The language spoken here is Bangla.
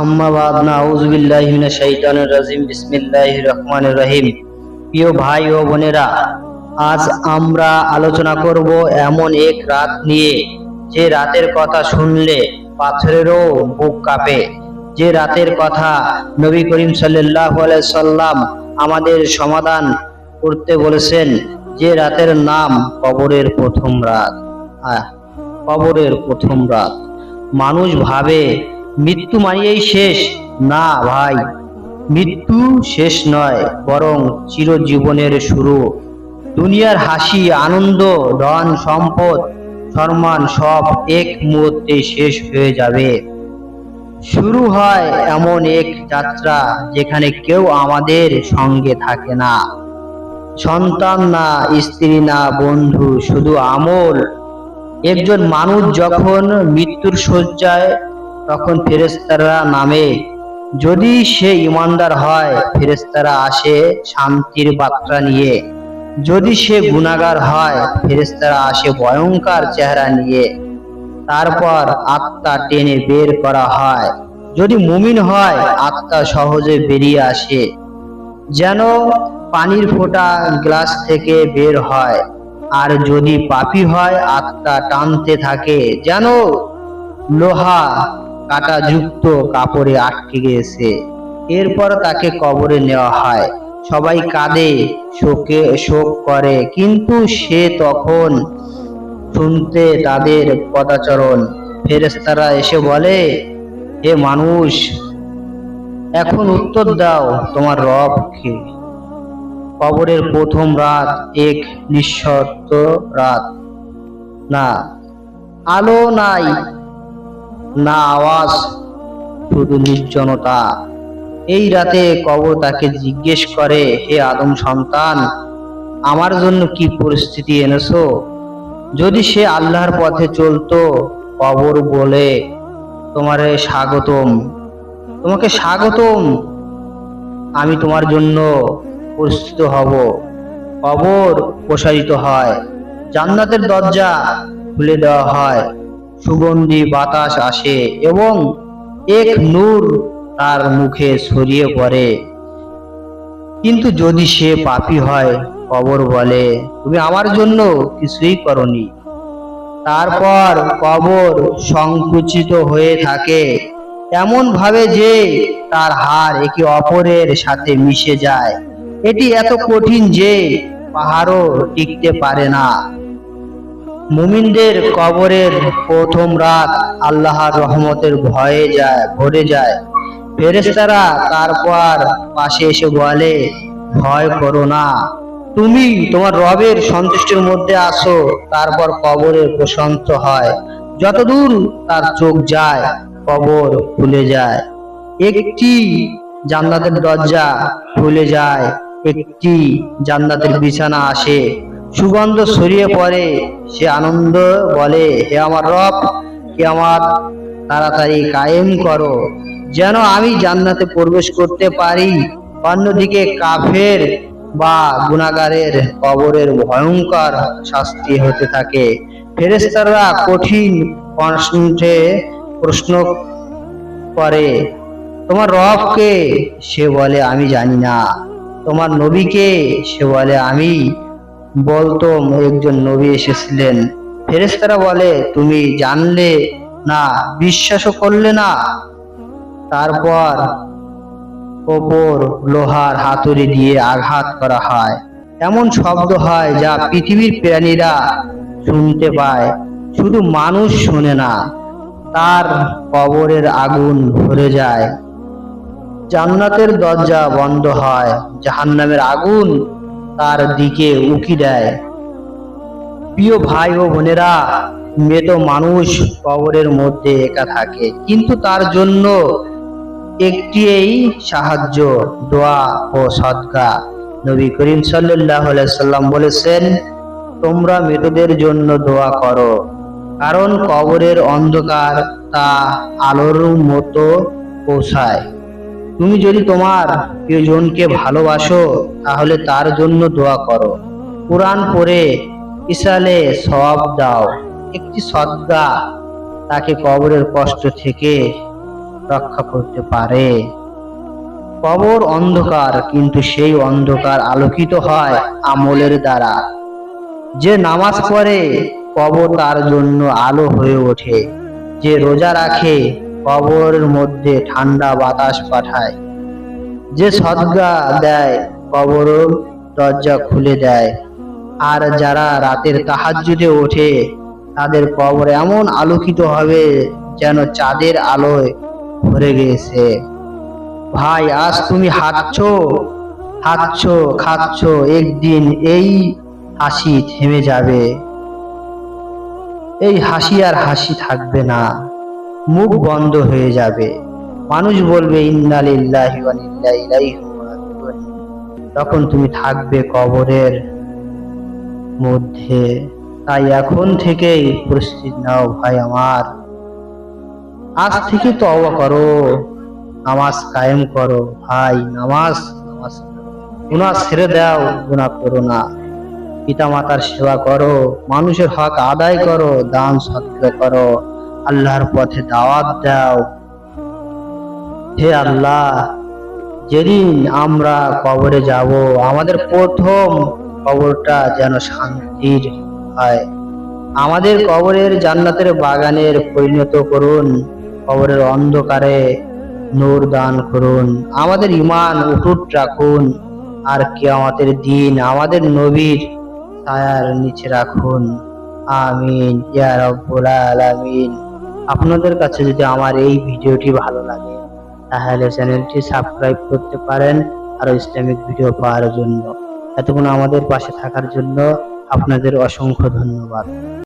আম্মা বাদ নাউযু বিল্লাহি মিনাশ শাইতানির রাজিম বিসমিল্লাহির রহমানির রহিম। প্রিয় ভাই ও বোনেরা, আজ আমরা আলোচনা করব এমন এক রাত নিয়ে যে রাতের কথা শুনলে পাথরেরও বুক কাঁপে। যে রাতের কথা নবী করিম সাল্লাল্লাহু আলাইহি সাল্লাম আমাদের সমাধান করতে বলেছেন, যে রাতের নাম কবরের প্রথম রাত। কবরের প্রথম রাত। মানুষ ভাবে মৃত্যু মানেই শেষ। না ভাই, মৃত্যু শেষ নয়, বরং চিরজীবনের শুরু। দুনিয়ার হাসি, আনন্দ, ধন সম্পদ, সম্মান সব এক মুহূর্তে শেষ হয়ে যাবে। শুরু হয় এমন এক যাত্রা যেখানে কেউ আমাদের সঙ্গে থাকে না। সন্তান না, স্ত্রী না, বন্ধু, শুধু আমল। একজন মানুষ যখন মৃত্যুর শয্যায়, তখন ফেরেশতারা নামে। যদি সে ইমানদার হয়, ফেরেশতারা আসে শান্তির বার্তা নিয়ে। যদি সে গুনাহগার হয়, ফেরেশতারা আসে ভয়ঙ্কর চেহারা নিয়ে। তারপর আত্মা টেনে বের করা হয়। যদি মুমিন হয়, আত্মা সহজে বেরিয়ে আসে, যেন পানির ফোঁটা গ্লাস থেকে বের হয়। আর যদি পাপী হয়, আত্মা টানতে থাকে যেন লোহা কাঁটাযুক্ত কাপড়ে আটকে গেছে। এরপর তাকে কবরে নেওয়া হয়। সবাই কাঁদে, শোক করে, কিন্তু সে তখন শুনতে তাদের পদাচরণ। ফেরেশতারা এসে বলে, হে মানুষ, এখন উত্তর দাও, তোমার রব কে? কবরের প্রথম রাত এক নিঃশব্দ রাত। না আলো নাই, না আওয়াজ, শুধু নির্জনতা। এই রাতে কবর তাকে জিজ্ঞেস করে, হে আদম সন্তান, আমার জন্য কি পরিস্থিতি এনেছো? যদি সে আল্লাহর পথে চলতো, কবর বলে, তোমারে স্বাগতম, তোমাকে স্বাগতম, আমি তোমার জন্য প্রস্তুত হব। কবর প্রসারিত হয়, জান্নাতের দরজা খুলে দেওয়া হয়, সুগন্ধি বাতাস আসে এবং এক নূর তার মুখে ছড়িয়ে পড়ে। কিন্তু যদি সে পাপী হয়, কবর বলে, তুমি আমার জন্য কিছুই করনি। তারপর কবর সংকুচিত হয়ে থাকে এমন ভাবে যে তার হাড় একে অপরের সাথে মিশে যায়। এটি এত কঠিন যে পাহাড়ও টিকতে পারে না। মুমিনদের কবরের প্রথম রাত আল্লাহর রহমতের ভরে যায়। ফেরেশতারা তারপর পাশে এসে বলে, ভয় করো না, তুমি তোমার রবের সন্তুষ্টির মধ্যে আসো। তারপর কবরের প্রশান্ত হয়, যতদূর তার চোখ যায়। কবর খুলে যায়, একটি জান্নাতের দরজা খুলে যায়, একটি জান্নাতের বিছানা আসে, সুগন্ধ ছড়িয়ে পড়ে। সে আনন্দ বলে, হে আমার রব, কিয়ামত তাড়াতাড়ি কায়েম করো, যেন আমি জান্নাতে প্রবেশ করতে পারি। অন্যদিকে কাফের বা গুনাহগারের কবরের ভয়ঙ্কর শাস্তি হতে থাকে। ফেরেশতারা কঠিন কণ্ঠে প্রশ্ন করে, তোমার রব কে? সে বলে, আমি জানি না। তোমার নবী কে? সে বলে, আমি বলতাম একজন নবী এসেছিলেন। ফেরেশতারা বলে, তুমি জানলে না, বিশ্বাসও করলে না? তারপর ওপর লোহার হাতুড়ি দিয়ে আঘাত করা হয়। এমন শব্দ হয় যা পৃথিবীর প্রাণীরা শুনতে পায়, শুধু মানুষ শোনে না। তার কবরের আগুন ধরে যায়, জান্নাতের দরজা বন্ধ হয়, জাহান্নামের আগুন তার দিকে উকি দেয়। প্রিয় ভাই ও বোনেরা, মৃত মানুষ কবরের মধ্যে একা থাকে, কিন্তু তার জন্য একটিই সাহায্য, দোয়া ও সদকা। নবী করিম সাল্লাল্লাহু আলাইহি সাল্লাম বলেছেন, তোমরা মৃতদের জন্য দোয়া করো, কারণ কবরের অন্ধকার তা আলোর মতো পৌঁছায়। তুমি যদি তোমার প্রিয়জনকে ভালোবাসো, তাহলে তার জন্য দোয়া করো, কুরআন পড়ে ইসালে সওয়াব দাও, একটি সদকা তাকে কবরের কষ্ট থেকে রক্ষা করতে পারে। কবর অন্ধকার, কিন্তু সেই অন্ধকার আলোকিত হয় আমলের দ্বারা। যে নামাজ পড়ে কবর তার জন্য আলো হয়ে ওঠে। যে রোজা রাখে কবরের মধ্যে ঠান্ডা বাতাস পাঠায়। যে সদকা দেয় কবর দরজা খুলে দেয়। আর যারা রাতের তাহাজ্জুদে ওঠে তাদের কবর এমন আলোকিত হবে যেন চাঁদের আলোয় ভরে গেছে। ভাই, আজ তুমি খাচ্ছ, একদিন এই হাসি থেমে যাবে। এই হাসি আর হাসি থাকবে না, মুখ বন্ধ হয়ে যাবে। মানুষ বলবে ইন্না লিল্লাহি ওয়া ইন্না ইলাইহি রাজিউন। তখন তুমি থাকবে কবরের মধ্যে। তাই এখন থেকেই প্রস্তুতি নাও ভাই আমার। আজ থেকে তওবা করো, নামাজ কায়েম করো ভাই। নামাজ গুনাহ ছেড়ে দাও, গুনাহ করো না। পিতা মাতার সেবা করো, মানুষের হক আদায় করো, দান সদকা করো, আল্লাহর পথে দাওয়াত দাও। হে আল্লাহ, যেদিন আমরা কবরে যাব আমাদের প্রথম কবরটা যেন শান্তির হয়। আমাদের কবরের জান্নাতের বাগানের পরিণত করুন। কবরের অন্ধকারে নূর দান করুন। আমাদের ঈমান অটুট রাখুন। আর কিয়ামতের দিন আমাদের নবীর ছায়ার নিচে রাখুন। আমিন ইয়া রাব্বুল আলামিন। আপনাদের কাছে যদি আমার এই ভিডিওটি ভালো লাগে তাহলে চ্যানেলটি সাবস্ক্রাইব করতে পারেন আরো ইসলামিক ভিডিও পাওয়ার জন্য। এতক্ষণ আমাদের পাশে থাকার জন্য আপনাদের অসংখ্য ধন্যবাদ।